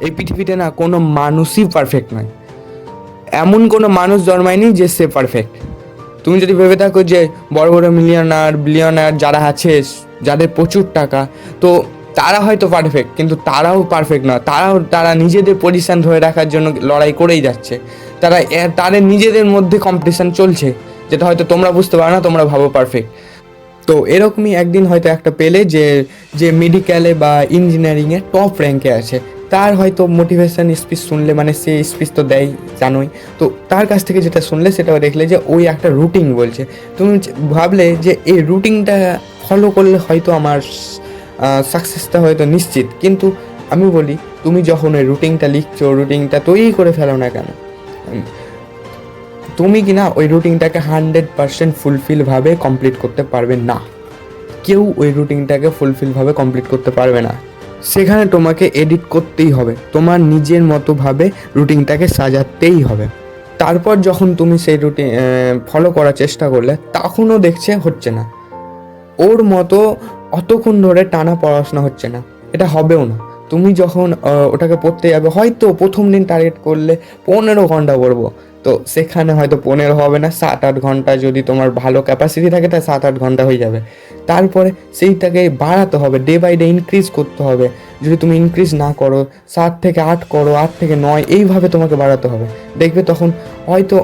এই পৃথিবীতে না কোনো মানুষই পারফেক্ট নয়। এমন কোনো মানুষ জন্মায়নি যে সে পারফেক্ট। তুমি যদি ভেবে থাকো যে বড় বড় মিলিয়নার বিলিয়নার যারা আছে, যাদের প্রচুর টাকা, তো তারা হয়তো পারফেক্ট, কিন্তু তারাও পারফেক্ট না। তারা নিজেদের পজিশন ধরে রাখার জন্য লড়াই করেই যাচ্ছে। তাদের নিজেদের মধ্যে কম্পিটিশান চলছে, যেটা হয়তো তোমরা বুঝতে পারো না, তোমরা ভাবো পারফেক্ট। তো এরকমই একদিন হয়তো একটা পেলে যে যে মেডিকেলে বা ইঞ্জিনিয়ারিংয়ে টপ র্যাঙ্কে আছে, তার হয়তো মোটিভেশন স্পিচ শুনলে, মানে সে স্পিচ তো দেয় জানোই, তো তার কাছ থেকে যেটা শুনলে সেটাও দেখলে যে ওই একটা রুটিন বলছে। তুমি ভাবলে যে এই রুটিনটা ফলো করলে হয়তো আমার সাকসেসটা হয়তো নিশ্চিত। কিন্তু আমি বলি, তুমি যখন ওই রুটিনটা লিখছো, রুটিনটা তৈরি করে ফেলো না কেন, তুমি কি না ওই রুটিনটাকে 100% ফুলফিলভাবে কমপ্লিট করতে পারবে না। কেউ ওই রুটিনটাকে ফুলফিলভাবে কমপ্লিট করতে পারবে না। সেখানে তোমাকে এডিট করতেই হবে, তোমার নিজের মতোভাবে রুটিনটাকে সাজাতেই হবে। তারপর যখন তুমি সেই রুটিন ফলো করার চেষ্টা করলে, তখনও দেখছে হচ্ছে না, ওর মতো অতক্ষণ ধরে টানা পড়াশোনা হচ্ছে না, এটা হবেও না। তুমি যখন ওটাকে পড়তে যাবে, হয়তো প্রথম দিন টার্গেট করলে 15 ঘন্টা পড়বো, তো সেখানে হয়তো 15 হবে না, 7-8 ঘন্টা যদি তোমার ভালো ক্যাপাসিটি থাকে, তা 7-8 ঘন্টা হয়ে যাবে। তারপরে সেইটাকে বাড়াতে হবে, ডে বাই ডে ইনক্রিজ করতে হবে। যদি তুমি ইনক্রিজ না করো, 7 থেকে 8 করো, 8 থেকে 9, এইভাবে তোমাকে বাড়াতে হবে। দেখবে তখন হয়তো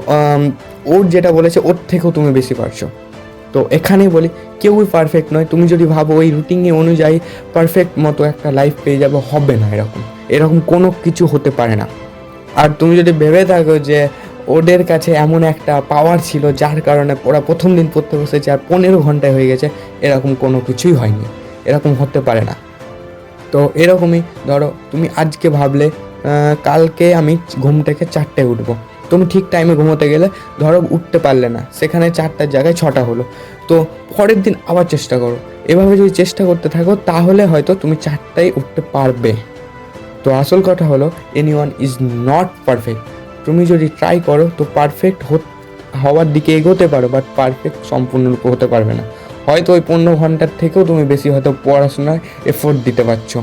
ওর যেটা বলেছে ওর থেকেও তুমি বেশি পারছো। তো এখানেই বলি, কেউই পারফেক্ট নয়। তুমি যদি ভাবো ওই রুটিনে অনুযায়ী পারফেক্ট মতো একটা লাইফ পেয়ে যাবে, হবে না। এরকম কোনো কিছু হতে পারে না। আর তুমি যদি ভেবে থাকো যে ওদের কাছে এমন একটা পাওয়ার ছিল যার কারণে ওরা প্রথম দিন পড়তে বসেছে আর 15 ঘন্টায় হয়ে গেছে, এরকম কোনো কিছুই হয়নি, এরকম হতে পারে না। তো এরকমই ধরো, তুমি আজকে ভাবলে কালকে আমি ঘুম থেকে 4টায় উঠবো, তুমি ঠিক টাইমে ঘুমোতে গেলে ধরো উঠতে পারলে না, সেখানে 4টার জায়গায় 6টা হলো, তো পরের দিন আবার চেষ্টা করো। এভাবে যদি চেষ্টা করতে থাকো, তাহলে হয়তো তুমি 4টায় উঠতে পারবে। তো আসল কথা হলো, এনিওয়ান ইজ নট পারফেক্ট। তুমি যদি ট্রাই করো তো পারফেক্ট হওয়ার দিকে এগোতে পারো, বাট পারফেক্ট সম্পূর্ণরূপে হতে পারবে না। হয়তো ওই 15 ঘন্টার থেকেও তুমি বেশি হয়তো পড়াশোনায় এফোর্ট দিতে পারছো।